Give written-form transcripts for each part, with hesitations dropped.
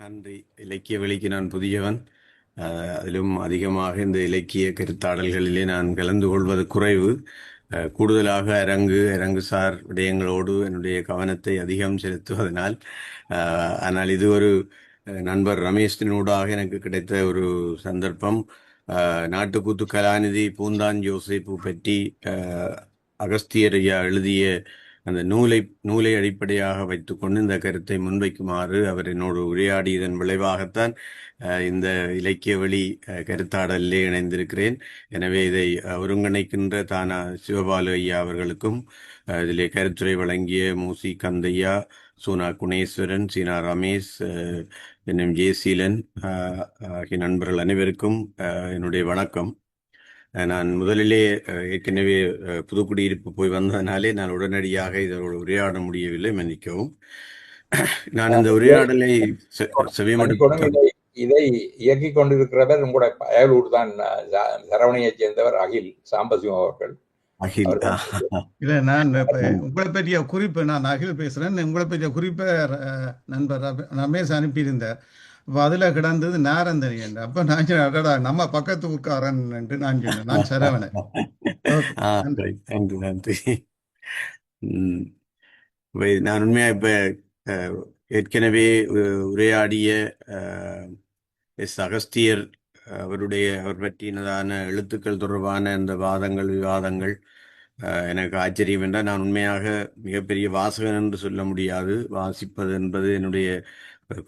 நன்றி. இலக்கிய வெளிக்கு நான் புதியவன். அதிலும் அதிகமாக இந்த இலக்கிய கருத்தாடல்களிலே நான் கலந்து கொள்வது குறைவு. கூடுதலாக அரங்குசார் விடயங்களோடு என்னுடைய கவனத்தை அதிகம் செலுத்துவதனால், ஆனால் இது ஒரு நண்பர் ரமேஷினூடாக எனக்கு கிடைத்த ஒரு சந்தர்ப்பம். நாட்டுக்கூத்து கலாநிதி பூந்தான் யோசேப்பு பற்றி அகஸ்தியர் ஐயா எழுதிய அந்த நூலை அடிப்படையாக வைத்துக்கொண்டு இந்த கருத்தை முன்வைக்குமாறு அவர் என்னோடு உரையாடியதன் விளைவாகத்தான் இந்த இலக்கிய வழி கருத்தாடலிலே இணைந்திருக்கிறேன். எனவே இதை ஒருங்கிணைக்கின்ற தானா சிவபாலு ஐயா அவர்களுக்கும் இதிலே கருத்துரை வழங்கிய மூசி கந்தையா, சூனா குணேஸ்வரன், சீனா ரமேஷ், என்னும் ஜேசீலன் ஆகிய நண்பர்கள் அனைவருக்கும் என்னுடைய வணக்கம். நான் முதலிலே ஏற்கனவே புதுக்குடியிருப்பு போய் வந்ததனாலே நான் உடனடியாக இதோடு உரையாட முடியவில்லை, மன்னிக்கவும். நான் இந்த உரையாடலை இதை இயக்கிக் கொண்டிருக்கிறவர் உங்களுடைய அயலூர் தான், சரவணையைச் சேர்ந்தவர் அகில் சாம்பசிவம் அவர்கள். இல்ல, நான் உங்களை பற்றிய குறிப்பு, நான் அகில் பேசுறேன். உங்களை பற்றிய குறிப்பை நண்பர் ரமேஷ் அனுப்பியிருந்தார். அப்ப அதுல கிடந்தது நாரந்தனி என்று. அப்ப நான் அடடா நம்ம பக்கத்து ஊர்க்காரன் என்று நான் சொன்னேன். நான் சரவணன். நன்றி. நான் உண்மையா இப்ப ஏற்கனவே உரையாடிய எஸ் அகஸ்தியர் அவர் பற்றினதான எழுத்துக்கள் தொடர்பான இந்த விவாதங்கள் எனக்கு ஆச்சரியம் என்றால், நான் உண்மையாக மிகப்பெரிய வாசகன் என்று சொல்ல முடியாது. வாசிப்பது என்பது என்னுடைய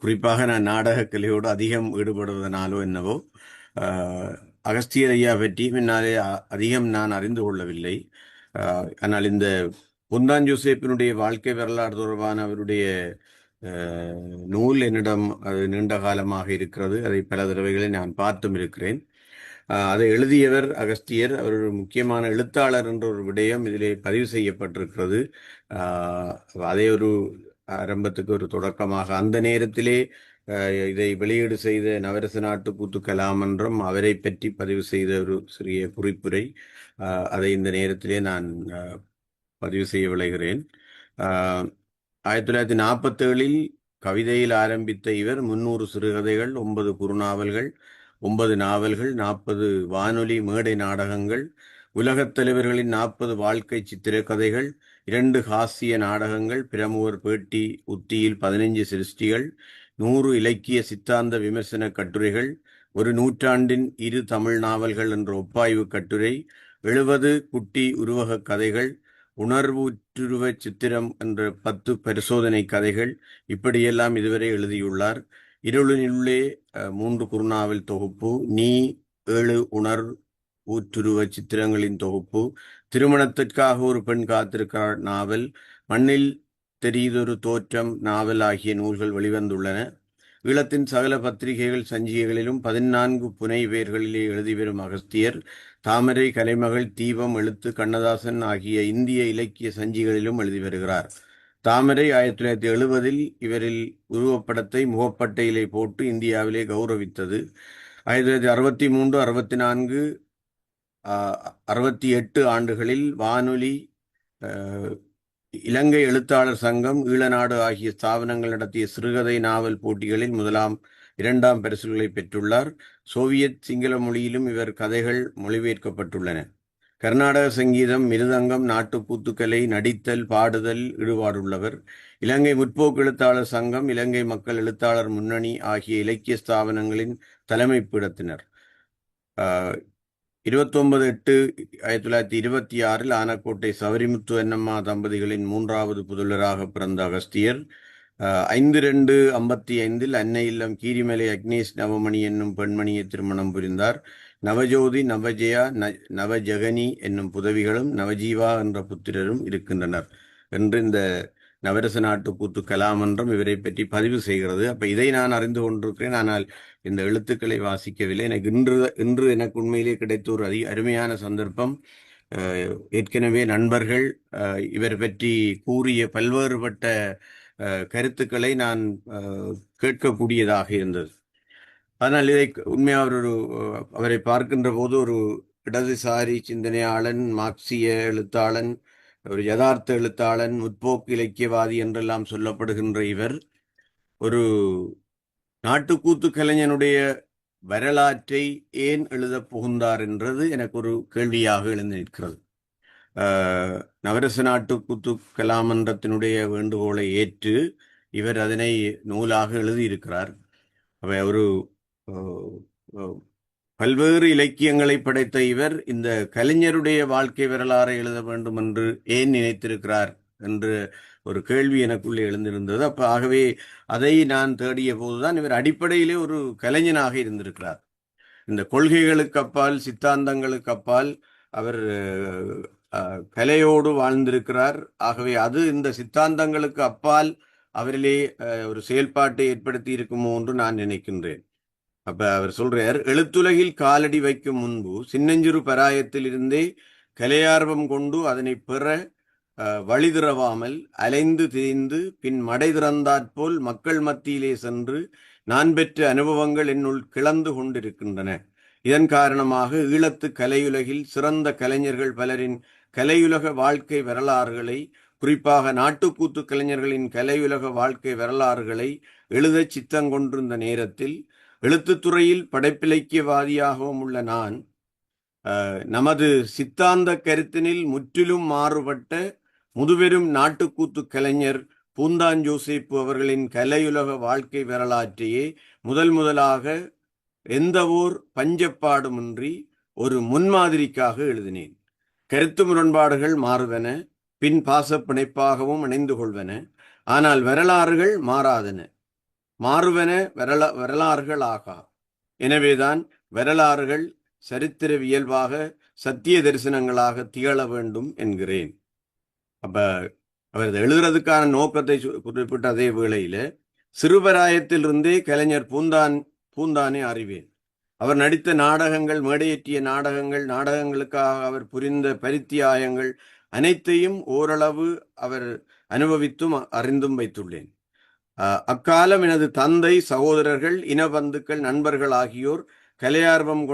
குறிப்பாக நான் நாடகக்கலையோடு அதிகம் ஈடுபடுவதனாலோ என்னவோ அகஸ்தியர் ஐயா பற்றி முன்னாலே அதிகம் நான் அறிந்து கொள்ளவில்லை. ஆனால் இந்த பூந்தான் யோசேப்பினுடைய வாழ்க்கை வரலாறு தொடர்பான அவருடைய நூல் என்னிடம் அது நீண்ட காலமாக இருக்கிறது. அதை பல தடவைகளை நான் பார்த்தும் இருக்கிறேன். அதை எழுதியவர் அகஸ்தியர். அவர் ஒரு முக்கியமான எழுத்தாளர் என்ற ஒரு விடயம் இதிலே பதிவு செய்யப்பட்டிருக்கிறது. அதை ஒரு ஆரம்பத்துக்கு ஒரு தொடக்கமாக அந்த நேரத்திலே இதை வெளியீடு செய்த நவரச நாட்டுக்கூத்து கலாமன்றம் அவரை பற்றி பதிவு செய்த ஒரு சிறிய குறிப்புரை, அதை இந்த நேரத்திலே நான் பதிவு செய்ய விளைகிறேன். 1947 கவிதையில் ஆரம்பித்த இவர் 300 சிறுகதைகள், 9 குறுநாவல்கள், 9 நாவல்கள், 40 வானொலி மேடை நாடகங்கள், உலகத் தலைவர்களின் 40 வாழ்க்கை சித்திரக்கதைகள், 2 ஹாஸ்ய நாடகங்கள், பிரமுகர் பேட்டி உத்தியில் 15 சிருஷ்டிகள், 100 இலக்கிய சித்தாந்த விமர்சன கட்டுரைகள், ஒரு நூற்றாண்டின் 2 தமிழ் நாவல்கள் என்ற ஒப்பாய்வு கட்டுரை, 70 குட்டி உருவக கதைகள், உணர்வுற்றுருவ சித்திரம் என்ற 10 பரிசோதனை கதைகள், இப்படியெல்லாம் இதுவரை எழுதியுள்ளார். இருளினுள்ளே 3 குறுநாவல் தொகுப்பு, நீ 7 ஊற்றுருவ சித்திரங்களின் தொகுப்பு, திருமணத்திற்காக ஒரு பெண் காத்திருக்கிறார் நாவல், மண்ணில் தெரியுதொரு தோற்றம் நாவல் ஆகிய நூல்கள் வெளிவந்துள்ளன. ஈழத்தின் சகல பத்திரிகைகள் சஞ்சிகைகளிலும் 14 புனை வேர்களிலே எழுதி வரும் அகஸ்தியர் தாமரை, கலைமகள், தீபம், எழுத்து, கண்ணதாசன் ஆகிய இந்திய இலக்கிய சஞ்சிகளிலும் எழுதி வருகிறார். தாமரை 1970 இவரில் உருவப்படத்தை முகப்பட்டையிலே போட்டு இந்தியாவிலே கௌரவித்தது. 1963, 64, 68 ஆண்டுகளில் வானொலி, இலங்கை எழுத்தாளர் சங்கம், ஈழநாடு ஆகிய ஸ்தாபனங்கள் நடத்திய சிறுகதை நாவல் போட்டிகளில் 1ஆம் 2ஆம் பரிசுகளை பெற்றுள்ளார். சோவியத் சிங்கள மொழியிலும் இவர் கதைகள் மொழிபெயர்க்கப்பட்டுள்ளன. கர்நாடக சங்கீதம், மிருதங்கம், நாட்டுக்கூத்துக்கலை, நடித்தல், பாடுதல் ஈடுபாடுள்ளவர். இலங்கை முற்போக்கு எழுத்தாளர் சங்கம், இலங்கை மக்கள் எழுத்தாளர் முன்னணி ஆகிய இலக்கிய ஸ்தாபனங்களின் தலைமை பீடத்தினர். 29/8/1926 ஆனக்கோட்டை சவரிமுத்து அன்னம்மா தம்பதிகளின் 3வது புதல்வராக பிறந்த அகஸ்தியர் 5/2/55 அன்னை இல்லம் கீரிமலை அக்னேஷ் நவமணி என்னும் பெண்மணியை திருமணம் புரிந்தார். நவஜோதி, நவஜெயா, நவஜகனி என்னும் புதவிகளும் நவஜீவா என்ற புத்திரரும் இருக்கின்றனர் என்று இந்த நவரச நாட்டுக்கூத்து கலாமன்றம் இவரை பற்றி பதிவு செய்கிறது. அப்ப இதை நான் அறிந்து கொண்டிருக்கிறேன், ஆனால் இந்த எழுத்துக்களை வாசிக்கவில்லை. எனக்கு இன்று எனக்கு உண்மையிலே கிடைத்த ஒரு அருமையான சந்தர்ப்பம். ஏற்கனவே நண்பர்கள் இவர் பற்றி கூறிய பல்வேறுபட்ட கருத்துக்களை நான் கேட்கக்கூடியதாக இருந்தது. ஆனால் இதை உண்மையாக அவரை பார்க்கின்ற போது ஒரு இடதுசாரி சிந்தனையாளன், மார்க்சிய எழுத்தாளன், ஒரு யதார்த்த எழுத்தாளன், முற்போக்கு இலக்கியவாதி என்றெல்லாம் சொல்லப்படுகின்ற இவர் ஒரு நாட்டுக்கூத்து கலைஞனுடைய வரலாற்றை ஏன் எழுதப் புகுந்தார் என்றது எனக்கு ஒரு கேள்வியாக எழுந்து நிற்கிறது. நவரச நாட்டுக்கூத்து கலாமன்றத்தினுடைய வேண்டுகோளை ஏற்று இவர் அதனை நூலாக எழுதியிருக்கிறார். அவை ஒரு பல்வேறு இலக்கியங்களை படைத்த இவர் இந்த கலைஞருடைய வாழ்க்கை வரலாறை எழுத வேண்டும் என்று ஏன் நினைத்திருக்கிறார் என்று ஒரு கேள்வி எனக்குள்ளே எழுந்திருந்தது. ஆகவே அதை நான் தேடிய போதுதான் இவர் அடிப்படையிலே ஒரு கலைஞனாக இருந்திருக்கிறார். இந்த கொள்கைகளுக்கு அப்பால், சித்தாந்தங்களுக்கு அப்பால் அவர் கலையோடு வாழ்ந்திருக்கிறார். ஆகவே அது இந்த சித்தாந்தங்களுக்கு அப்பால் அவரிலே ஒரு செயல்பாட்டை ஏற்படுத்தி இருக்குமோ என்று நான் நினைக்கின்றேன். அப்ப அவர் சொல்றார், எழுத்துலகில் காலடி வைக்கும் முன்பு சின்னஞ்சிறு பராயத்தில் இருந்தே கலையார்வம் கொண்டு அதனை பெற வழிதிறவாமல் அலைந்து திரிந்து பின் மடை திறந்தாற்போல் மக்கள் மத்தியிலே சென்று நான் பெற்ற அனுபவங்கள் என்னுள் கிளந்து கொண்டிருக்கின்றன. இதன் காரணமாக ஈழத்து கலையுலகில் சிறந்த கலைஞர்கள் பலரின் கலையுலக வாழ்க்கை வரலாறுகளை, குறிப்பாக நாட்டுக்கூத்து கலைஞர்களின் கலையுலக வாழ்க்கை வரலாறுகளை எழுத சித்தங்கொண்டிருந்த நேரத்தில் எழுத்துத்துறையில் படைப்பிலக்கியவாதியாகவும் உள்ள நான் நமது சித்தாந்த கருத்தினில் முற்றிலும் மாறுபட்ட முதுபெரும் நாட்டுக்கூத்து கலைஞர் பூந்தான் யோசேப்பு அவர்களின் கலையுலக வாழ்க்கை வரலாற்றையே முதலாக எந்த ஓர் பஞ்சப்பாடுமின்றி ஒரு முன்மாதிரிக்காக எழுதினேன். கருத்து முரண்பாடுகள் மாறுவன, பின் பாசப்பிணைப்பாகவும் இணைந்து கொள்வன. ஆனால் வரலாறுகள் மாறாதன, மாறுவன வரலாறுகள் ஆகா. எனவேதான் வரலாறுகள் சரித்திரவியல்பாக சத்திய தரிசனங்களாக திகழ வேண்டும் என்கிறேன். அப்ப அவர் எழுதுறதுக்கான நோக்கத்தை குறிப்பிட்ட அதே வேளையில சிறுபராயத்திலிருந்தே கலைஞர் பூந்தானை அறிவேன். அவர் நடித்த நாடகங்கள், மேடையேற்றிய நாடகங்கள், நாடகங்களுக்காக அவர் புரிந்த பரித்தியாயங்கள் அனைத்தையும் ஓரளவு அவர் அனுபவித்தும் அறிந்தும் வைத்துள்ளேன். அக்காலம் எனது தந்தை, சகோதரர்கள், இனபந்துக்கள், நண்பர்கள் ஆகியோர் கலையார்வம்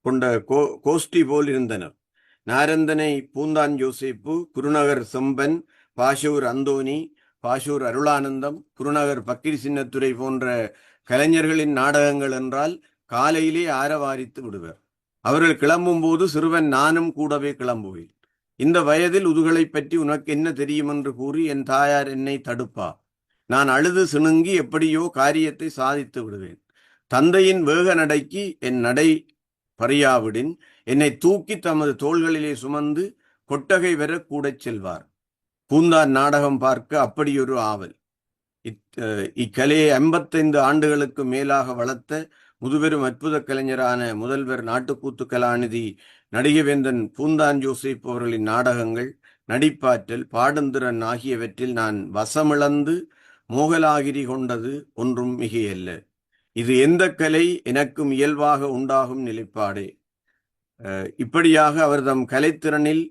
கொண்ட கோஷ்டி போல் இருந்தனர். நாரந்தனை பூந்தான் யோசேப்பு, குருநகர் செம்பன், பாஷூர் அந்தோனி, பாஷூர் அருளானந்தம், குருநகர் பக்கிரி சின்னத்துரை போன்ற கலைஞர்களின் நாடகங்கள் என்றால் காலையிலே ஆரவாரித்து விடுவர். அவர்கள் கிளம்பும் போது சிறுவன் நானும் கூடவே கிளம்புவேன். இந்த வயதில் உதுகளை பற்றி உனக்கு என்ன தெரியும் என்று கூறி என் தாயார் என்னை தடுப்பா. நான் அழுது சிணுங்கி எப்படியோ காரியத்தை சாதித்து விடுவேன். தந்தையின் வேக நடைக்கு என் நடை பறியாவிடின் என்னை தூக்கி தமது தோள்களிலே சுமந்து கொட்டகை வர கூட செல்வார். பூந்தான் நாடகம் பார்க்க அப்படியொரு ஆவல். இக்கலையை 55 ஆண்டுகளுக்கு மேலாக வளர்த்த முதுபெரும் அற்புத கலைஞரான முதல்வர் நாட்டுக்கூத்து கலாநிதி நடிகவேந்தன் பூந்தான் யோசேப்பு அவர்களின் நாடகங்கள், நடிப்பாற்றல், பாடுந்திறன் ஆகியவற்றில் நான் வசமிழந்து மோகலாகிரி கொண்டது ஒன்றும் மிகையல்ல. இது எந்த கலை எனக்கும் இயல்பாக உண்டாகும் நிலைப்பாடே. இப்படியாக அவர் தம் கலைத்திறனில்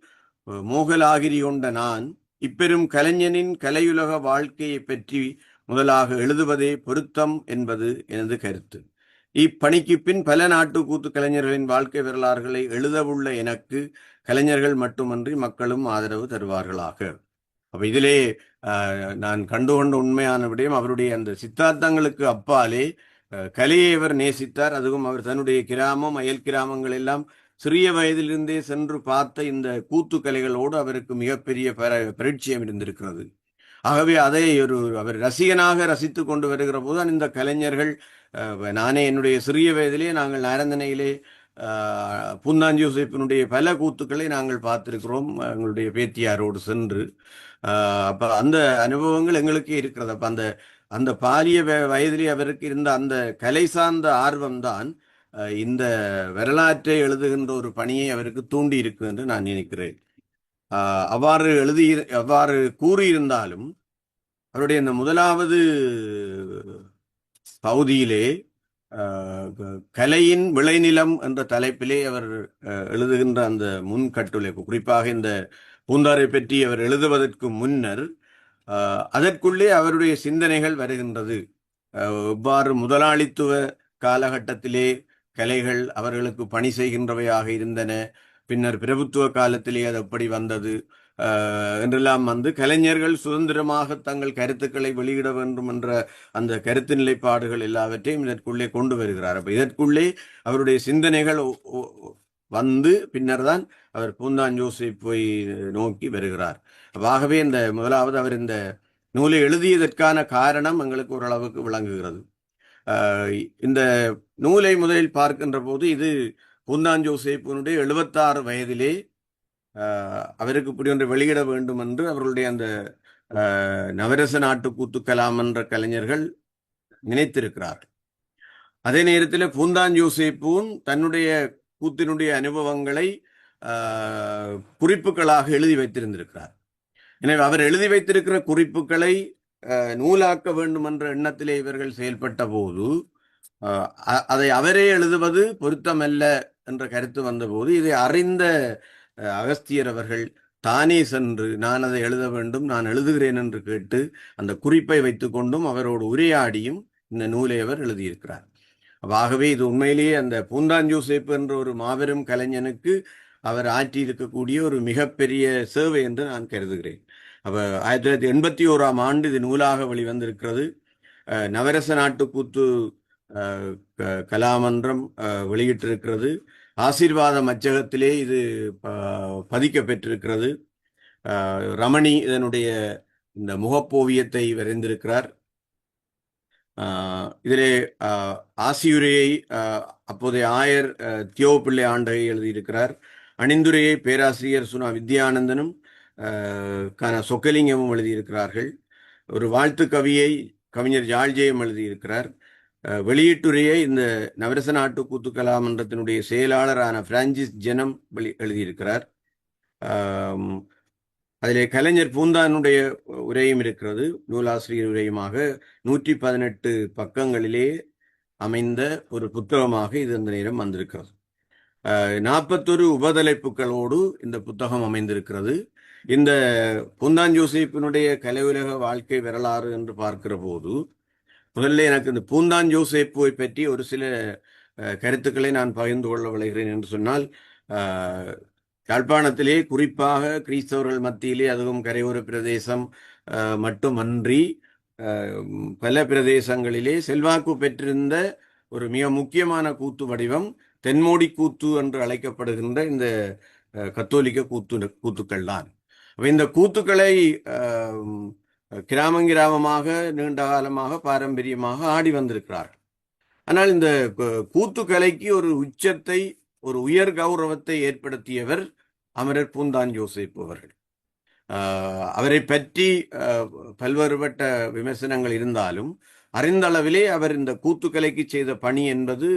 மோகலாகிரி கொண்ட நான் இப்பெரும் கலைஞனின் கலையுலக வாழ்க்கையை பற்றி முதலாக எழுதுவதே பொருத்தம் என்பது எனது கருத்து. இப்பணிக்கு பின் பல நாட்டுக்கூத்து கலைஞர்களின் வாழ்க்கை வரலாறுகளை எழுதவுள்ள எனக்கு கலைஞர்கள் மட்டுமன்றி மக்களும் ஆதரவு தருவார்களாக. அப்ப இதிலே நான் கண்டுகொண்ட உண்மையான விடயம், அவருடைய அந்த சித்தாந்தங்களுக்கு அப்பாலே கலையை அவர் நேசித்தார். அதுவும் அவர் தன்னுடைய கிராமம், அயல் கிராமங்கள் எல்லாம் சிறிய வயதிலிருந்தே சென்று பார்த்த இந்த கூத்து கலைகளோடு அவருக்கு மிகப்பெரிய பரிச்சயம் இருந்திருக்கிறது. ஆகவே அதை அவர் ரசிகனாக ரசித்து கொண்டு வருகிற போதுதான் இந்த கலைஞர்கள், நானே என்னுடைய சிறிய வயதிலே நாங்கள் நாரந்தனையிலே பூந்தான் யோசேப்பினுடைய பல கூத்துக்களை நாங்கள் பார்த்திருக்கிறோம் எங்களுடைய பேத்தியாரோடு சென்று. அப்ப அந்த அனுபவங்கள் எங்களுக்கு இருக்கிறது. அப்ப அந்த பாலிய வயதிலே அவருக்கு இருந்த அந்த கலை சார்ந்த ஆர்வம்தான் இந்த வரலாற்றை எழுதுகின்ற ஒரு பணியை அவருக்கு தூண்டி இருக்கு என்று நான் நினைக்கிறேன். அவ்வாறு கூறியிருந்தாலும் அவருடைய இந்த முதலாவது பகுதியிலே கலையின் விளைநிலம் என்ற தலைப்பிலே அவர் எழுதுகின்ற அந்த முன் கட்டுரை, குறிப்பாக இந்த பூந்தாரை பற்றி அவர் எழுதுவதற்கு முன்னர் அதற்குள்ளே அவருடைய சிந்தனைகள் வருகின்றது. எவ்வாறு முதலாளித்துவ காலகட்டத்திலே கலைகள் அவர்களுக்கு பணி செய்கின்றவையாக இருந்தன, பின்னர் பிரபுத்துவ காலத்திலே அது எப்படி வந்தது, என்றெல்லாம் வந்து கலைஞர்கள் சுதந்திரமாக தங்கள் கருத்துக்களை வெளியிட வேண்டும் என்ற அந்த கருத்து நிலைப்பாடுகள் எல்லாவற்றையும் இதற்குள்ளே கொண்டு வருகிறார். அப்ப இதற்குள்ளே அவருடைய சிந்தனைகள் வந்து பின்னர் தான் அவர் பூந்தான் யோசிப்பை நோக்கி வருகிறார். ஆகவே இந்த முதலாவது அவர் இந்த நூலை எழுதியதற்கான காரணம் எங்களுக்கு ஓரளவுக்கு விளங்குகிறது. இந்த நூலை முதலில் பார்க்கின்ற போது இது பூந்தான் ஜோசேப்பினுடைய 76 வயதிலே அவருக்கு இப்படி ஒன்று வெளியிட வேண்டும் என்று அவர்களுடைய அந்த நவரச நாட்டு கூத்துக்கலாம் என்ற கலைஞர்கள் நினைத்திருக்கிறார்கள். அதே நேரத்தில் பூந்தான் ஜோசேப்பும் தன்னுடைய கூத்தினுடைய அனுபவங்களை குறிப்புகளாக எழுதி வைத்திருந்திருக்கிறார். எனவே அவர் எழுதி வைத்திருக்கிற குறிப்புகளை நூலாக்க வேண்டும் என்ற எண்ணத்திலே இவர்கள் செயல்பட்ட போது அதை அவரே எழுதுவது பொருத்தமல்ல என்ற கருத்து வந்தபோது இதை அறிந்த அகஸ்தியர் அவர்கள் தானே சென்று நான் அதை எழுத வேண்டும், நான் எழுதுகிறேன் என்று கேட்டு அந்த குறிப்பை வைத்துக்கொண்டும் அவரோடு உரையாடியும் இந்த நூலை அவர் எழுதியிருக்கிறார். ஆகவே இது உண்மையிலேயே அந்த பூந்தான் ஜோசேப் என்ற ஒரு மாபெரும் கலைஞனுக்கு அவர் ஆற்றி இருக்கக்கூடிய ஒரு மிகப்பெரிய சேவை என்று நான் கருதுகிறேன். அப்ப 1981ஆம் ஆண்டு இது நூலாக வெளிவந்திருக்கிறது. நவரச நாட்டு கூத்து கலாமன்றம் வெளியிட்டிருக்கிறது. ஆசீர்வாதம் அச்சகத்திலே இது பதிக்க பெற்றிருக்கிறது. ரமணி இதனுடைய இந்த முகப்போவியத்தை வரைந்திருக்கிறார். இதிலே ஆசியுரையை அப்போதைய ஆயர் தியோபிள்ளை ஆண்டகை எழுதியிருக்கிறார். அணிந்துரையை பேராசிரியர் சுனா வித்யானந்தனும் சொக்கலிங்கமும் எழுதியிருக்கிறார்கள். ஒரு வாழ்த்து கவியை கவிஞர் ஜாழ்ஜேயம் எழுதியிருக்கிறார். வெளியீட்டுரையை இந்த நவரச நாட்டு கூத்து கலாமன்றத்தினுடைய செயலாளரான பிரான்சிஸ் ஜெனம் எழுதியிருக்கிறார். அதிலே கலைஞர் பூந்தானுடைய உரையும் இருக்கிறது. நூலாசிரியர் உரையுமாக 118 பக்கங்களிலே அமைந்த ஒரு புத்தகமாக இது அந்த நேரம் வந்திருக்கிறது. 41 உபதலைப்புகளோடு இந்த புத்தகம் அமைந்திருக்கிறது. இந்த பூந்தான் ஜோசேப்பினுடைய கலை உலக வாழ்க்கை வரலாறு என்று பார்க்கிற போது முதல்ல எனக்கு இந்த பூந்தான் ஜோசேப்பை பற்றி ஒரு சில கருத்துக்களை நான் பகிர்ந்து கொள்ள விளைகிறேன் என்று சொன்னால், யாழ்ப்பாணத்திலே குறிப்பாக கிறிஸ்தவர்கள் மத்தியிலே அதுவும் கரையோர பிரதேசம் மட்டுமன்றி பல பிரதேசங்களிலே செல்வாக்கு பெற்றிருந்த ஒரு மிக முக்கியமான கூத்து வடிவம் தென்மோடி கூத்து என்று அழைக்கப்படுகின்ற இந்த கத்தோலிக்க கூத்துக்கள் தான். இந்த கூத்துக்களை கிராமமாக நீண்ட காலமாக பாரம்பரியமாக ஆடி வந்திருக்கிறார்கள். ஆனால் இந்த கூத்துக்கலைக்கு ஒரு உச்சத்தை, ஒரு உயர் கௌரவத்தை ஏற்படுத்தியவர் அமரர் பூந்தான் ஜோசேப் அவர்கள். அவரை பற்றி பல்வேறுபட்ட விமர்சனங்கள் இருந்தாலும் அறிந்த அளவிலே அவர் இந்த கூத்துக்கலைக்கு செய்த பணி என்பது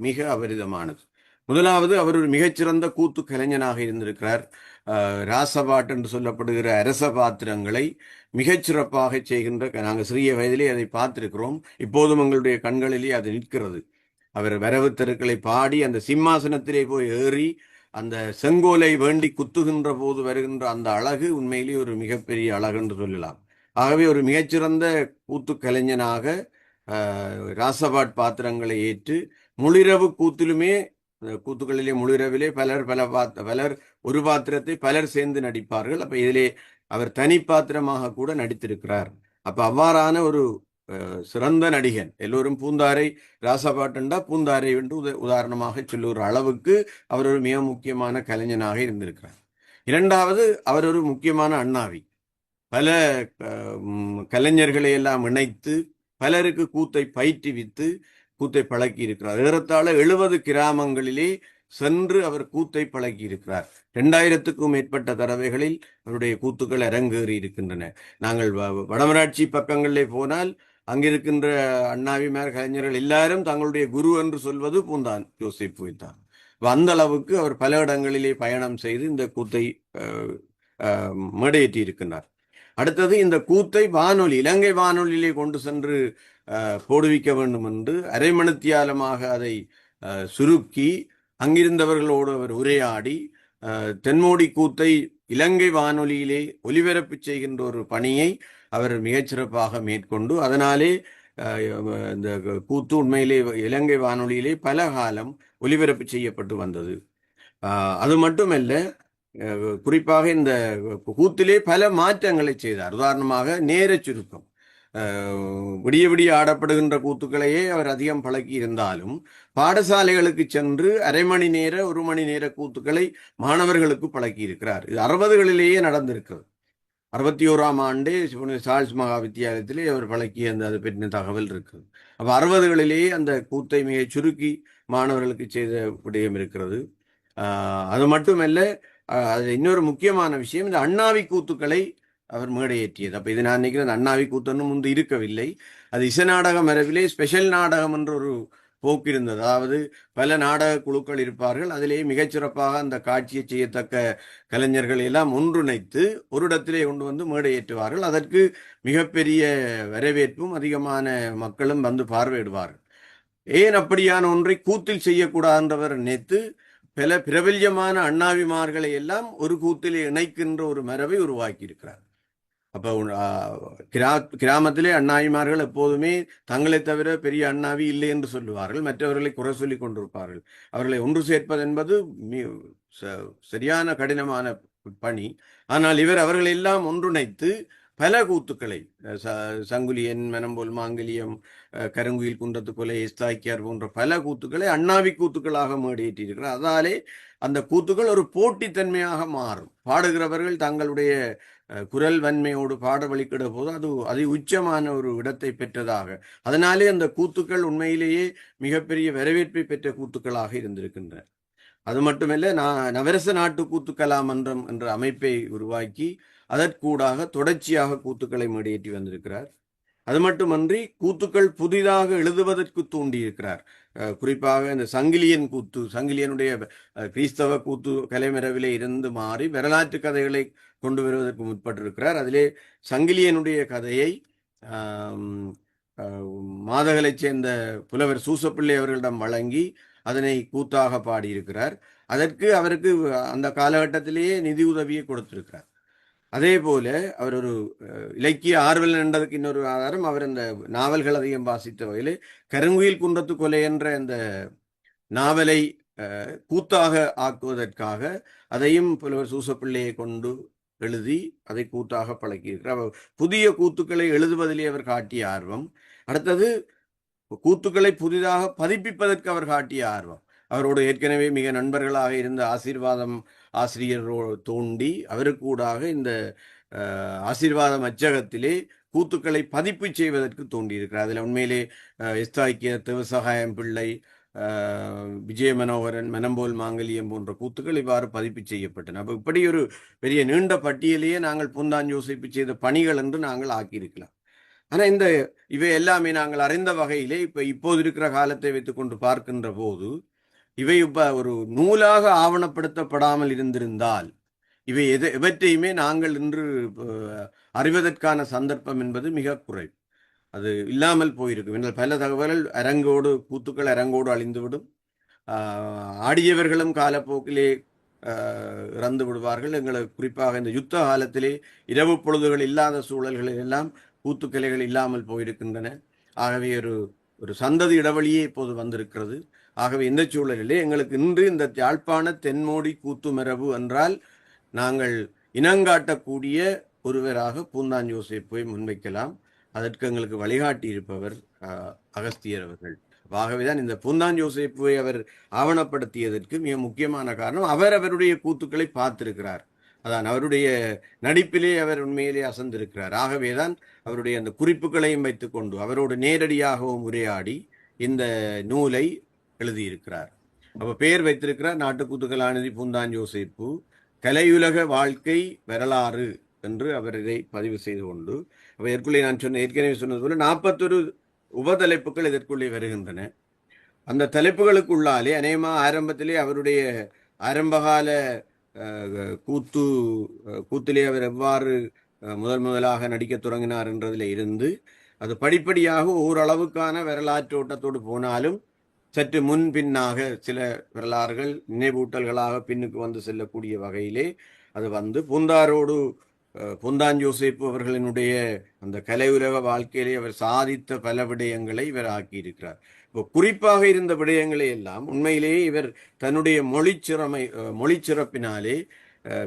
மிக அபரிதமானது. முதலாவது, அவர் ஒரு மிகச்சிறந்த கூத்து கலைஞனாக இருந்திருக்கிறார். ராசபாட் என்று சொல்லப்படுகிற அரச பாத்திரங்களை மிகச்சிறப்பாக செய்கின்ற, நாங்கள் சிறிய வயதிலே அதை பார்த்திருக்கிறோம். இப்போதும் எங்களுடைய கண்களிலே அது நிற்கிறது. அவர் வரவு தெருக்களை பாடி அந்த சிம்மாசனத்திலே போய் ஏறி அந்த செங்கோலை வேண்டி குத்துகின்ற போது வருகின்ற அந்த அழகு உண்மையிலே ஒரு மிகப்பெரிய அழகு என்று சொல்லலாம். ஆகவே ஒரு மிகச்சிறந்த கூத்து கலைஞனாக ராசபாட் பாத்திரங்களை ஏற்று முழிரவு கூத்திலுமே, கூத்துக்களிலே முழிரவிலே பலர் ஒரு பாத்திரத்தை பலர் சேர்ந்து நடிப்பார்கள். அப்ப இதிலே அவர் தனி பாத்திரமாக கூட நடித்திருக்கிறார். அப்ப அவ்வாறான ஒரு சிறந்த நடிகன். எல்லோரும் பூந்தாரை ராசபாட்டண்டா பூந்தாரை என்று உதாரணமாக சொல்லுகிற அளவுக்கு அவர் ஒரு மிக முக்கியமான கலைஞனாக இருந்திருக்கிறார். இரண்டாவது, அவர் ஒரு முக்கியமான அண்ணாவி. பல கலைஞர்களை எல்லாம் இணைத்து பலருக்கு கூத்தை பயிற்றுவித்து கூத்தை பழக்கி இருக்கிறார். ஏறத்தாழ 70 கிராமங்களிலே சென்று அவர் கூத்தை பழக்கி இருக்கிறார். 2000க்கும் மேற்பட்ட தடவைகளில் அவருடைய கூத்துக்கள் அரங்கேறி இருக்கின்றன. நாங்கள் வடமராட்சி பக்கங்களிலே போனால் அங்கிருக்கின்ற அண்ணாவிமார் கலைஞர்கள் எல்லாரும் தங்களுடைய குரு என்று சொல்வது பூந்தான் ஜோசேப் தான். அந்த அளவுக்கு அவர் பல இடங்களிலே பயணம் செய்து இந்த கூத்தை மேடையேற்றி இருக்கின்றார். அடுத்தது, இந்த கூத்தை வானொலி, இலங்கை வானொலியிலே கொண்டு சென்று போடுவிக்க வேண்டும் என்று அரைமணித்தியாலமாக அதை சுருக்கி அங்கிருந்தவர்களோடு அவர் உரையாடி தென்மோடி கூத்தை இலங்கை வானொலியிலே ஒலிபரப்பு செய்கின்ற ஒரு பணியை அவர் மிகச்சிறப்பாக மேற்கொண்டு, அதனாலே இந்த கூத்து உண்மையிலே இலங்கை வானொலியிலே பல காலம் ஒலிபரப்பு செய்யப்பட்டு வந்தது. அது மட்டுமல்ல, குறிப்பாக இந்த கூத்திலே பல மாற்றங்களை செய்தார். உதாரணமாக நேர சுருக்கம். விடிய விடிய ஆடப்படுகின்ற கூத்துக்களையே அவர் அதிகம் பழக்கி இருந்தாலும் பாடசாலைகளுக்கு சென்று அரை மணி நேர 1 மணி நேர கூத்துக்களை மாணவர்களுக்கு பழக்கி இருக்கிறார். இது 60களிலேயே நடந்திருக்கிறது. 61ஆம் ஆண்டே சார்ல்ஸ் மகா வித்தியாலயத்திலே அவர் பழக்கிய அந்த அது பற்றின தகவல் இருக்குது. அப்ப 60களிலேயே அந்த கூத்தை மிக சுருக்கி மாணவர்களுக்கு செய்த விடயம் இருக்கிறது. அது மட்டுமல்ல, அது இன்னொரு முக்கியமான விஷயம், இந்த அண்ணாவி கூத்துக்களை அவர் மேடையேற்றியது. அப்ப இது நான் நினைக்கிறேன் அண்ணாவி கூத்தன்னு முன்பு இருக்கவில்லை. அது இசை நாடக மரபிலே ஸ்பெஷல் நாடகம் என்ற ஒரு போக்கு இருந்தது. அதாவது பல நாடக குழுக்கள் இருப்பார்கள், அதிலே மிகச்சிறப்பாக அந்த காட்சியை செய்யத்தக்க கலைஞர்களை எல்லாம் ஒன்றிணைத்து ஒரு இடத்திலே கொண்டு வந்து மேடையேற்றுவார்கள். அதற்கு மிகப்பெரிய வரவேற்பும் அதிகமான மக்களும் வந்து பார்வையிடுவார்கள். ஏன் அப்படியான ஒன்றை கூத்தில் செய்யக்கூடாதுன்றவர் நினைத்து பல பிரபல்யமான அண்ணாவிமார்களை எல்லாம் ஒரு கூத்திலே இணைக்கின்ற ஒரு மரபை உருவாக்கி இருக்கிறார். அப்ப கிராமத்திலே அண்ணாவிமார்கள் எப்போதுமே தங்களை தவிர பெரிய அண்ணாவி இல்லை என்று சொல்லுவார்கள், மற்றவர்களை குறை சொல்லி கொண்டிருப்பார்கள். அவர்களை ஒன்று சேர்ப்பது என்பது சரியான கடினமான பணி. ஆனால் இவர் அவர்களை எல்லாம் ஒன்றிணைத்து பல கூத்துக்களை, சங்குலியன், மனம்போல் மாங்கலியம், கருங்குயில் குன்றத்து கொலை, எஸ்தாக்கியார் போன்ற பல கூத்துக்களை அண்ணாவி கூத்துக்களாக மேடையேற்றியிருக்கிறார். அதாலே அந்த கூத்துக்கள் ஒரு போட்டித்தன்மையாக மாறும். பாடுகிறவர்கள் தங்களுடைய குரல் வன்மையோடு பாட வழிக்கிட போது அது அதி உச்சமான ஒரு இடத்தை பெற்றதாக, அதனாலே அந்த கூத்துக்கள் உண்மையிலேயே மிகப்பெரிய வரவேற்பை பெற்ற கூத்துக்களாக இருந்திருக்கின்றன. அது மட்டுமல்ல, நவரச நாட்டு கூத்து கலாமன்றம் என்ற அமைப்பை உருவாக்கி அதற்கூடாக தொடர்ச்சியாக கூத்துக்களை மேடையேற்றி வந்திருக்கிறார். அது மட்டுமன்றி கூத்துக்கள் புதிதாக எழுதுவதற்கு தூண்டியிருக்கிறார். குறிப்பாக இந்த சங்கிலியன் கூத்து, சங்கிலியனுடைய கிறிஸ்தவ கூத்து கலைமரவிலே இருந்து மாறி வரலாற்று கதைகளை கொண்டு வருவதற்கு முற்பட்டிருக்கிறார். அதிலே சங்கிலியனுடைய கதையை மாதகளைச் சேர்ந்த புலவர் சூசப்பிள்ளை அவர்களிடம் வழங்கி அதனை கூத்தாக பாடியிருக்கிறார். அதற்கு அவருக்கு அந்த காலகட்டத்திலேயே நிதி உதவியை கொடுத்திருக்கிறார். அதே போல அவர் ஒரு இலக்கிய ஆர்வலன் என்றதுக்கு இன்னொரு ஆதாரம், அவர் அந்த நாவல்கள் அதிகம் வாசித்த வகையில் கருங்குயில் குன்றத்து கொலை என்ற அந்த நாவலை கூத்தாக ஆக்குவதற்காக அதையும் புலவர் சூசப்பிள்ளையை கொண்டு எழுதி அதை கூத்தாக பழக்கியிருக்கிறார். புதிய கூத்துக்களை எழுதுவதிலே அவர் காட்டிய ஆர்வம். அடுத்தது கூத்துக்களை புதிதாக பதிப்பிப்பதற்கு அவர் காட்டிய ஆர்வம். அவரோடு ஏற்கனவே மிக நண்பர்களாக இருந்த ஆசீர்வாதம் ஆசிரியர் தோண்டி அவருக்கு கூடாக இந்த ஆசீர்வாதம் அச்சகத்திலே கூத்துக்களை பதிப்பு செய்வதற்கு தோண்டியிருக்கிறார். அதில் உண்மையிலே எஸ்தாக்கிய தேவசகாயம் பிள்ளை, விஜய மனோகரன், மனம்போல் மாங்கலியம் போன்ற கூத்துக்கள் இவ்வாறு பதிப்பு செய்யப்பட்டன. அப்போ இப்படி ஒரு பெரிய நீண்ட பட்டியலையே நாங்கள் பூந்தான் யோசிப்பு செய்த பணிகள் என்று நாங்கள் ஆக்கியிருக்கலாம். ஆனால் இவை எல்லாமே நாங்கள் அறிந்த வகையிலே இப்போது இருக்கிற காலத்தை வைத்துக்கொண்டு பார்க்கின்ற போது இவை ஒரு நூலாக ஆவணப்படுத்தப்படாமல் இருந்திருந்தால் இவை எவற்றையுமே நாங்கள் இன்று அறிவதற்கான சந்தர்ப்பம் என்பது மிக குறைவு. அது இல்லாமல் போயிருக்கும். என்றால் பல தகவல்கள் கூத்துக்கள் அரங்கோடு அழிந்துவிடும். ஆடியவர்களும் காலப்போக்கிலே இறந்து விடுவார்கள். எங்களுக்கு குறிப்பாக இந்த யுத்த காலத்திலே இரவு பொழுதுகள் இல்லாத சூழல்களில் எல்லாம் கூத்துக்கலைகள் இல்லாமல் போயிருக்கின்றன. ஆகவே ஒரு சந்ததி இடைவெளியே இப்போது வந்திருக்கிறது. ஆகவே இந்த சூழலிலே எங்களுக்கு இன்று இந்த யாழ்ப்பாண தென்மோடி கூத்து மரபு என்றால் நாங்கள் இனங்காட்டக்கூடிய ஒருவராக பூந்தான் யோசேப்பை முன்வைக்கலாம். அதற்கு எங்களுக்கு வழிகாட்டி இருப்பவர் அகஸ்தியர் அவர்கள். ஆகவேதான் இந்த பூந்தான் யோசேப்பை அவர் ஆவணப்படுத்தியதற்கு மிக முக்கியமான காரணம், அவருடைய கூத்துக்களை பார்த்திருக்கிறார். அதான் அவருடைய நடிப்பிலே அவர் உண்மையிலே அசந்திருக்கிறார். ஆகவேதான் அவருடைய அந்த குறிப்புகளையும் வைத்துக்கொண்டு அவரோடு நேரடியாகவும் உரையாடி இந்த நூலை எழுதியிருக்கிறார். அப்ப பெயர் வைத்திருக்கிறார் நாட்டுக்கூத்துக்கலாநிதி பூந்தான் யோசேப்பு, கலையுலக வாழ்க்கை வரலாறு என்று அவர் இதை பதிவு செய்து கொண்டு, இதற்குள்ளே நான் ஏற்கனவே சொன்னது போல 41 உபதலைப்புகள் இதற்குள்ளே வருகின்றன. அந்த தலைப்புகளுக்குள்ளாலே அநேகமாக ஆரம்பத்திலே அவருடைய ஆரம்பகால கூத்திலே அவர் எவ்வாறு முதலாக நடிக்க தொடங்கினார் என்றதில் இருந்து அது படிப்படியாக ஓரளவுக்கான வரலாற்றோட்டத்தோடு போனாலும் சற்று முன்பின்னாக சில வரலாறுகள் நினைவூட்டல்களாக பின்னுக்கு வந்து செல்லக்கூடிய வகையிலே அது வந்து பூந்தான் யோசேப்பு அவர்களினுடைய அந்த கலையுலக வாழ்க்கையிலே அவர் சாதித்த பல விடயங்களை இவர் ஆக்கியிருக்கிறார். இப்போ குறிப்பாக இருந்த விடயங்களை எல்லாம் உண்மையிலேயே இவர் தன்னுடைய மொழி சிறப்பினாலே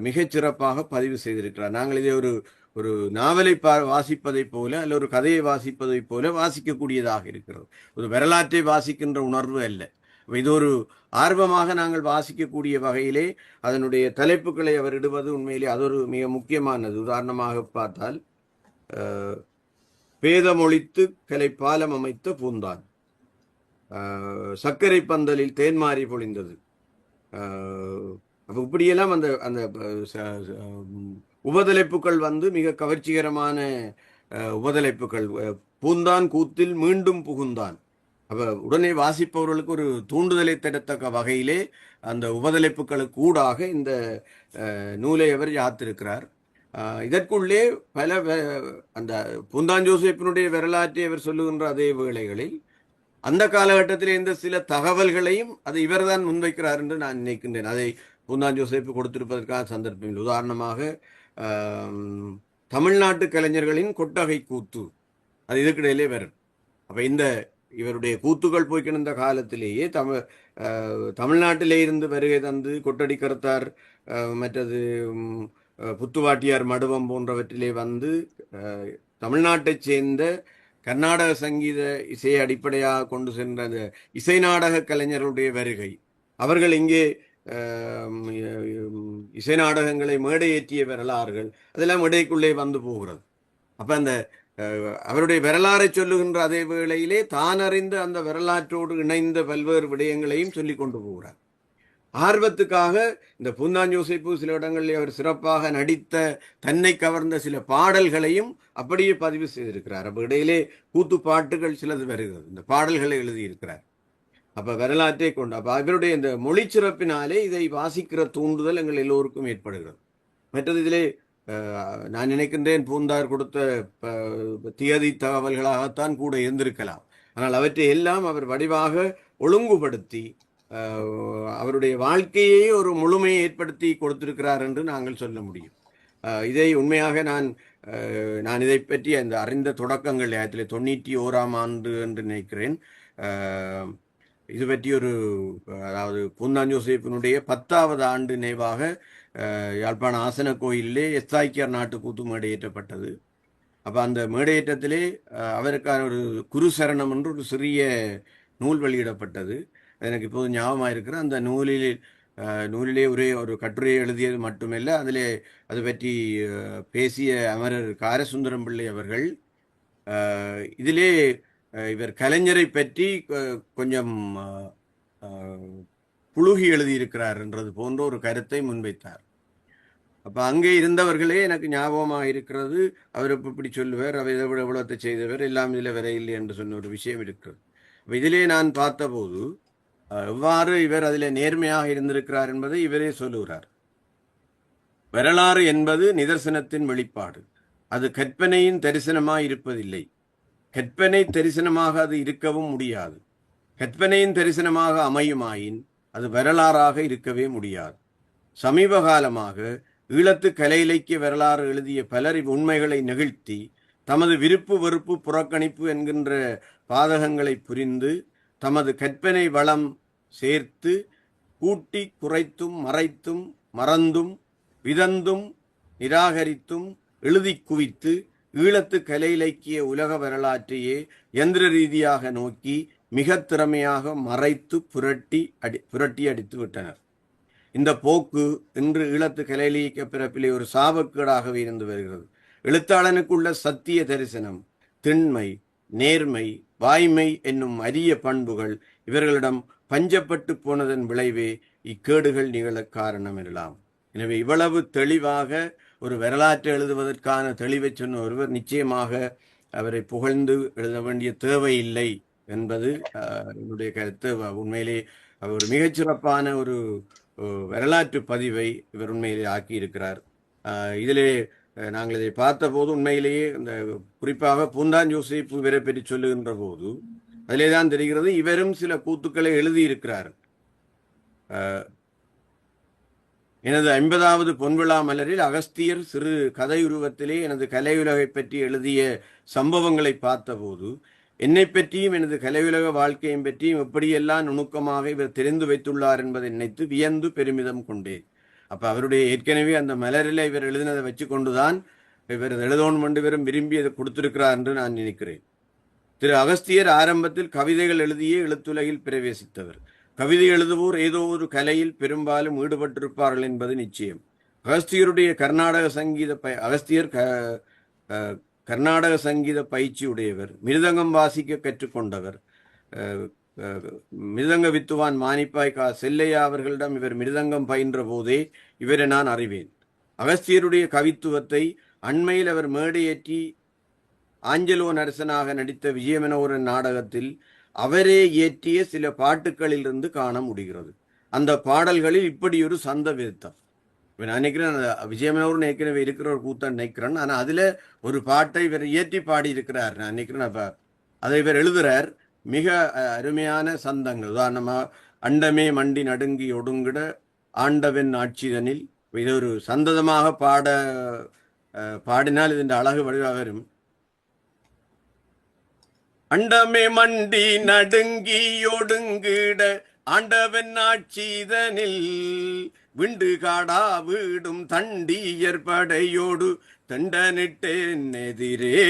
மிகச் சிறப்பாக பதிவு செய்திருக்கிறார். நாங்கள் இதை ஒரு ஒரு நாவலை வாசிப்பதைப் போல அல்ல ஒரு கதையை வாசிப்பதைப் போல வாசிக்கக்கூடியதாக இருக்கிறது. ஒரு வரலாற்றை வாசிக்கின்ற உணர்வு அல்ல. இது ஒரு ஆர்வமாக நாங்கள் வாசிக்கக்கூடிய வகையிலே அதனுடைய தலைப்புகளை அவர் இடுவது உண்மையிலே அது ஒரு மிக முக்கியமானது. உதாரணமாக பார்த்தால் பேதமொழித்து கலை பாலம் அமைத்த பூந்தான், சர்க்கரை பந்தலில் தேன்மாறி பொழிந்தது. அப்போ இப்படியெல்லாம் அந்த அந்த உபதலைப்புகள் வந்து மிக கவர்ச்சிகரமான உபதலைப்புகள். பூந்தான் கூத்தில் மீண்டும் புகுந்தான். அப்ப உடனே வாசிப்பவர்களுக்கு ஒரு தூண்டுதலை தரத்தக்க வகையிலே அந்த உபதலைப்புகளுக்கு ஊடாக இந்த நூலை அவர் யாத்திருக்கிறார். இதற்குள்ளே பல அந்த பூந்தான் ஜோசப்பினுடைய வரலாற்றை அவர் சொல்லுகின்ற அதே வேளைகளில் அந்த காலகட்டத்தில் இருந்த சில தகவல்களையும் அது இவர்தான் முன்வைக்கிறார் என்று நான் நினைக்கின்றேன். அதை பூந்தான் ஜோசப் கொடுத்திருப்பதற்கான சந்தர்ப்பம். உதாரணமாக தமிழ்நாட்டு கலைஞர்களின் கொட்டகை கூத்து அது இதுக்கிடையிலே வரும். அப்ப இந்த இவருடைய கூத்துக்கள் போய்க்கிருந்த காலத்திலேயே தமிழ்நாட்டிலே இருந்து வருகை தந்து கொட்டடி கருத்தார் மற்றது புத்துவாட்டியார் மடுவம் போன்றவற்றிலே வந்து தமிழ்நாட்டைச் சேர்ந்த கர்நாடக சங்கீத இசையை அடிப்படையாக கொண்டு சென்ற அந்த இசை நாடக கலைஞர்களுடைய வருகை, அவர்கள் இங்கே இசை நாடகங்களை மேடையேற்றிய வரலாறுகள் அதெல்லாம் இடைக்குள்ளே வந்து போகிறது. அப்ப அந்த அவருடைய வரலாறை சொல்லுகின்ற அதே வேளையிலே தான் அறிந்த அந்த வரலாற்றோடு இணைந்த பல்வேறு விடயங்களையும் சொல்லிக் கொண்டு போகிறார். ஆர்வத்துக்காக இந்த பூந்தான் ஜோசப்பு சில இடங்களில் அவர் சிறப்பாக நடித்த தன்னை கவர்ந்த சில பாடல்களையும் அப்படியே பதிவு செய்திருக்கிறார். அப்ப இடையிலே கூத்து பாட்டுகள் சிலது வருகிறது, இந்த பாடல்களை எழுதியிருக்கிறார். அப்ப வரலாற்றை கொண்டு அப்ப இவருடைய இந்த மொழி சிறப்பினாலே இதை வாசிக்கிற தூண்டுதல் எங்கள் எல்லோருக்கும் ஏற்படுகிறது. மற்றது இதிலே நான் நினைக்கின்றேன் பூந்தார் கொடுத்த தியதி தகவல்களாகத்தான் கூட இருந்திருக்கலாம். ஆனால் அவற்றை எல்லாம் அவர் வடிவாக ஒழுங்குபடுத்தி அவருடைய வாழ்க்கையை ஒரு முழுமையை ஏற்படுத்தி கொடுத்திருக்கிறார் என்று நாங்கள் சொல்ல முடியும். இதை உண்மையாக நான் இதை பற்றி அந்த அறிந்த தொடக்கங்கள் 1991ஆம் ஆண்டு என்று நினைக்கிறேன். இது பற்றி அதாவது பூந்தான் ஜோசப்பினுடைய 10வது ஆண்டு நினைவாக யாழ்ப்பாண ஆசன கோயிலே எஸ்தாய்க்கியார் நாட்டு கூத்து மேடையேற்றப்பட்டது. அப்போ அந்த மேடையேற்றத்திலே அவருக்கான ஒரு குருசரணம் என்று ஒரு சிறிய நூல் வெளியிடப்பட்டது. எனக்கு இப்போது ஞாபகமாக இருக்கிற அந்த நூலிலே ஒரே ஒரு கட்டுரையை எழுதியது மட்டுமல்ல, அதிலே அது பற்றி பேசிய அமரர் காரசுந்தரம் பிள்ளை அவர்கள் இதிலே இவர் கலைஞரை பற்றி கொஞ்சம் புழுகி எழுதியிருக்கிறார் என்றது போன்ற ஒரு கருத்தை முன்வைத்தார். அப்ப அங்கே இருந்தவர்களே எனக்கு ஞாபகமாக இருக்கிறது. அவர் இப்படி சொல்லுவார், அவர் இதை விட எவ்வளத்தை செய்தவர் எல்லாம் இதில் வரையில்லை என்று சொன்ன ஒரு விஷயம் இருக்கிறது. அப்ப இதிலே நான் பார்த்தபோது எவ்வாறு இவர் அதிலே நேர்மையாக இருந்திருக்கிறார் என்பதை இவரே சொல்லுகிறார். வரலாறு என்பது நிதர்சனத்தின் வெளிப்பாடு, அது கற்பனையின் தரிசனமாய் இருப்பதில்லை. கற்பனை தரிசனமாக அது இருக்கவும் முடியாது. கற்பனையின் தரிசனமாக அமையுமாயின் அது வரலாறாக இருக்கவே முடியாது. சமீப காலமாக ஈழத்து கலை இலக்கிய வரலாறு எழுதிய பலர் உண்மைகளை நிகழ்த்தி தமது விருப்பு வெறுப்பு புறக்கணிப்பு என்கின்ற பாதகங்களை புரிந்து தமது கற்பனை வளம் சேர்த்து கூட்டி குறைத்தும் மறைத்தும் மறந்தும் விதந்தும் நிராகரித்தும் எழுதி குவித்து ஈழத்து கலை இலக்கிய உலக வரலாற்றையே யந்திர ரீதியாக நோக்கி மிக திறமையாக மறைத்து புரட்டி அடித்து விட்டனர். இந்த போக்கு இன்று ஈழத்து கலை இலக்கிய பிறப்பிலே ஒரு சாபக்கேடாகவே இருந்து வருகிறது. எழுத்தாளனுக்குள்ள சத்திய தரிசனம், திண்மை, நேர்மை, வாய்மை என்னும் அரிய பண்புகள் இவர்களிடம் பஞ்சப்பட்டு போனதன் விளைவே இக்கேடுகள் நிகழ காரணம் எனலாம். எனவே இவ்வளவு தெளிவாக ஒரு வரலாற்றை எழுதுவதற்கான தெளிவை சொன்ன ஒருவர் நிச்சயமாக அவரை புகழ்ந்து எழுத வேண்டிய தேவையில்லை என்பது என்னுடைய கருத்து. உண்மையிலே அவர் மிகச்சிறப்பான ஒரு வரலாற்று பதிவை இவர் உண்மையிலே ஆக்கியிருக்கிறார். இதிலே நாங்கள் இதை பார்த்தபோது உண்மையிலேயே இந்த குறிப்பாக பூந்தான் ஜோசப் இவரை பற்றி சொல்லுகின்ற போது அதிலே தான் தெரிகிறது இவரும் சில கூத்துக்களை எழுதியிருக்கிறார். எனது 50வது பொன்விழா மலரில் அகஸ்தியர் சிறு கதையுருவத்திலே எனது கலையுலகை பற்றி எழுதிய சம்பவங்களை பார்த்தபோது என்னை பற்றியும் எனது கலையுலக வாழ்க்கையும் பற்றியும் எப்படியெல்லாம் நுணுக்கமாக இவர் தெரிந்து வைத்துள்ளார் என்பதை நினைத்து வியந்து பெருமிதம் கொண்டேன். அப்ப அவருடைய ஏற்கனவே அந்த மலரில் இவர் எழுதினதை வச்சு கொண்டுதான் இவர் எழுதணும் என்று இவரும் விரும்பி அதை கொடுத்திருக்கிறார் என்று நான் நினைக்கிறேன். திரு அகஸ்தியர் ஆரம்பத்தில் கவிதைகள் எழுதியே எழுத்துலகில் பிரவேசித்தவர். கவிதை எழுதுவோர் ஏதோ ஒரு கலையில் பெரும்பாலும் ஈடுபட்டிருப்பார்கள் என்பது நிச்சயம். அகஸ்தியருடைய அகஸ்தியர் கர்நாடக சங்கீத பயிற்சி உடையவர், மிருதங்கம் வாசிக்க கற்றுக்கொண்டவர். மிருதங்க வித்துவான் மானிப்பாய் செல்லையா அவர்களிடம் இவர் மிருதங்கம் பயின்ற போதே இவரை நான் அறிவேன். அகஸ்தியருடைய கவித்துவத்தை அண்மையில் அவர் மேடையேற்றி ஆஞ்சலோ நரசனாக நடித்த விஜயமனோரன் நாடகத்தில் அவரே இயற்றிய சில பாட்டுக்களிலிருந்து காண முடிகிறது. அந்த பாடல்களில் இப்படி ஒரு சந்த விருத்தம். நான் நினைக்கிறேன் விஜயமனோரன் ஏற்கனவே இருக்கிற ஒரு கூத்தன் நினைக்கிறேன். ஆனால் அதுல ஒரு பாட்டை இவர் இயற்றி பாடி இருக்கிறார். நான் நினைக்கிறேன் அப்ப அதை இவர் எழுதுறார். மிக அருமையான சந்தங்கள். உதாரணமா அண்டமே மண்டி நடுங்கி ஒடுங்கிட ஆண்டவன் ஆட்சிதனில் இது ஒரு சந்ததமாக பாடினால் இதன் அழகு வடிவாக வரும். அண்டமே மண்டி நடுங்கி ஒடுங்கிட ஆண்டவன் ஆட்சிதனில் விண்டு காடா வீடும் தண்டியர் படையோடு தண்டனிட்டேன் எதிரே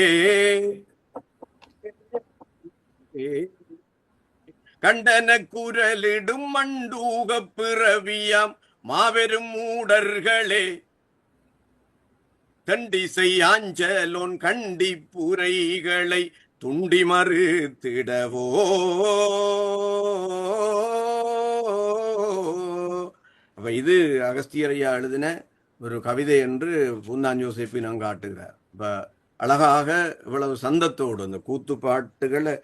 கண்டன குரலிடும் மண்டூக பிறவியாம் மாபெரும் மூடர்களே கண்டிசை ஆஞ்சலோன் கண்டி புரைகளை துண்டி மறுத்திடவோ. அப்ப இது அகஸ்தியரையா எழுதின ஒரு கவிதை என்று பூந்தான் யோசேப்பினம் காட்டுகிறார். இப்ப அழகாக இவ்வளவு சந்தத்தோடு அந்த கூத்து பாட்டுகளை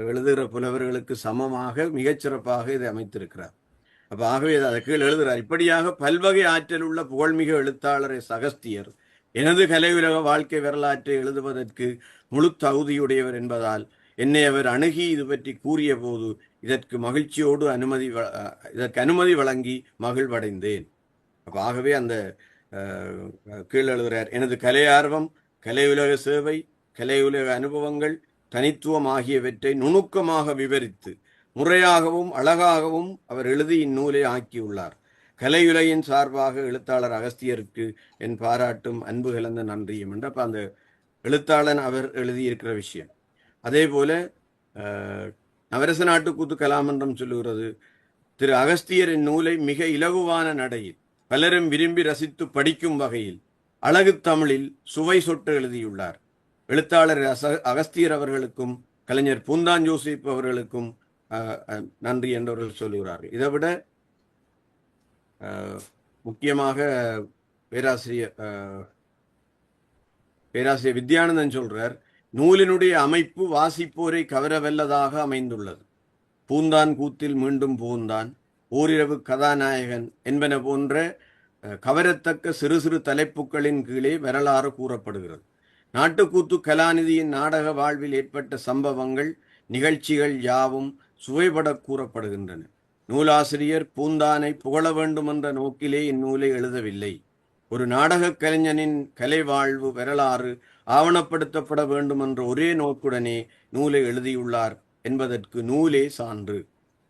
எழுதுகிற புலவர்களுக்கு சமமாக மிகச்சிறப்பாக இதை அமைத்திருக்கிறார். அப்ப ஆகவே அதை கீழ் எழுதுகிறார். இப்படியாக பல்வகை ஆற்றல் உள்ள புகழ்மிக எழுத்தாளரை அகஸ்தியர் எனது கலையுலக வாழ்க்கை வரலாற்றை எழுதுவதற்கு முழு தகுதியுடையவர் என்பதால் என்னை அவர் அணுகி இது பற்றி கூறிய போது இதற்கு மகிழ்ச்சியோடு அனுமதி வழங்கி மகிழ்வடைந்தேன். அப்ப ஆகவே அந்த கீழ் எழுதுகிறார். எனது கலை ஆர்வம், கலையுலக சேவை, கலையுலக அனுபவங்கள், தனித்துவம் ஆகியவற்றை நுணுக்கமாக விவரித்து முறையாகவும் அழகாகவும் அவர் எழுதி இந்நூலை ஆக்கியுள்ளார். கலையுலகின் சார்பாக எழுத்தாளர் அகஸ்தியருக்கு என் பாராட்டும் அன்பு கலந்த நன்றியும் என்று அப்ப அந்த எழுத்தாளன் அவர் எழுதியிருக்கிற விஷயம். அதே போல நவரச நாட்டுக்கூத்து கலாமன்றம் சொல்லுகிறது, திரு அகஸ்தியர் இந்நூலை மிக இலகுவான நடையில் பலரும் விரும்பி ரசித்து படிக்கும் வகையில் அழகு தமிழில் சுவை சொட்டு எழுதியுள்ளார். எழுத்தாளர் அகஸ்தியர் அவர்களுக்கும் கலைஞர் பூந்தான் ஜோசப் அவர்களுக்கும் நன்றி என்றவர்கள் சொல்லுகிறார்கள். இதை விட முக்கியமாக பேராசிரியர் வித்யானந்தன் சொல்றார், நூலினுடைய அமைப்பு வாசிப்போரை கவரவல்லதாக அமைந்துள்ளது. பூந்தான் கூத்தில் மீண்டும் பூந்தான், ஓரிரவு கதாநாயகன் என்பன போன்ற கவரத்தக்க சிறு சிறு தலைப்புகளின் கீழே வரலாறு கூறப்படுகிறது. நாட்டுக்கூத்து கலாநிதியின் நாடக வாழ்வில் ஏற்பட்ட சம்பவங்கள், நிகழ்ச்சிகள் யாவும் சுவைபட கூறப்படுகின்றன. நூலாசிரியர் பூந்தானை புகழ வேண்டும் என்ற நோக்கிலே இந்நூலை எழுதவில்லை. ஒரு நாடகக் கலைஞனின் கலை வாழ்வு வரலாறு ஆவணப்படுத்தப்பட வேண்டும் என்ற ஒரே நோக்குடனே நூலை எழுதியுள்ளார் என்பதற்கு நூலே சான்று.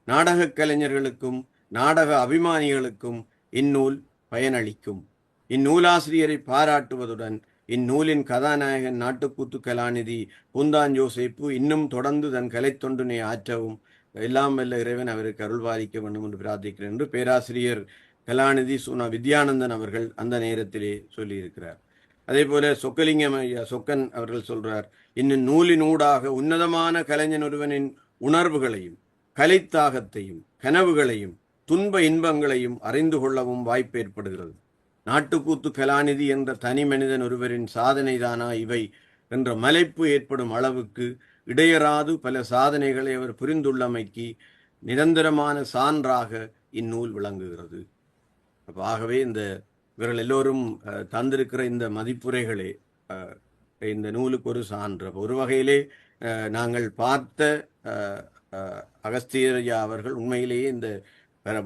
நாடகக் கலைஞர்களுக்கும் நாடக அபிமானிகளுக்கும் இந்நூல் பயனளிக்கும். இந்நூலாசிரியரை பாராட்டுவதுடன் இந்நூலின் கதாநாயகன் நாட்டுக்கூத்து கலாநிதி பூந்தான் ஜோசேப்பு இன்னும் தொடர்ந்து தன் கலைத்தொண்டினை ஆற்றவும் எல்லாம் வல்ல இறைவன் அவருக்கு அருள்வாதிக்க வேண்டும் என்று பிரார்த்திக்கிறேன் என்று பேராசிரியர் கலாநிதி சுனா வித்யானந்தன் அவர்கள் அந்த நேரத்திலே சொல்லியிருக்கிறார். அதே போல சொக்கன் அவர்கள் சொல்றார், இன்னும் நூலினூடாக உன்னதமான கலைஞன் ஒருவனின் உணர்வுகளையும் கலைத்தாகத்தையும் கனவுகளையும் துன்ப இன்பங்களையும் அறிந்து கொள்ளவும் வாய்ப்பு ஏற்படுகிறது. நாட்டுக்கூத்து கலாநிதி என்ற தனி மனிதன் ஒருவரின் சாதனைதானா இவை என்ற மலைப்பு ஏற்படும் அளவுக்கு இடையராது பல சாதனைகளை அவர் புரிந்துள்ளமைக்கு நிரந்தரமான சான்றாக இந்நூல் விளங்குகிறது. ஆகவே இவர்கள் எல்லோரும் தந்திருக்கிற இந்த மதிப்புரைகளே இந்த நூலுக்கு ஒரு சான்று. ஒரு வகையிலே நாங்கள் பார்த்த அகஸ்தியரையா அவர்கள் உண்மையிலேயே இந்த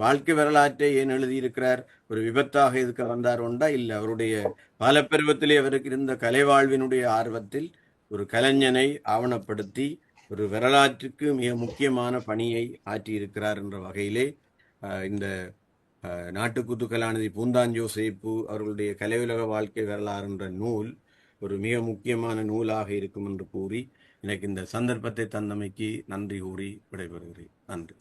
வாழ்க்கை வரலாற்றை ஏன் எழுதியிருக்கிறார், ஒரு விபத்தாக இதுக்கு வந்தார் உண்டா இல்லை, அவருடைய பாலப்பருவத்திலே அவருக்கு இருந்த கலை வாழ்வினுடைய ஆர்வத்தில் ஒரு கலைஞனை ஆவணப்படுத்தி ஒரு வரலாற்றுக்கு மிக முக்கியமான பணியை ஆற்றியிருக்கிறார் என்ற வகையிலே இந்த நாட்டுக்கூத்து கலாநிதி பூந்தாஞ்சோசேப்பு அவர்களுடைய கலையுலக வாழ்க்கை வரலாறு என்ற நூல் ஒரு மிக முக்கியமான நூலாக இருக்கும் என்று கூறி எனக்கு இந்த சந்தர்ப்பத்தை தந்தமைக்கு நன்றி கூறி விடைபெறுகிறேன். நன்றி.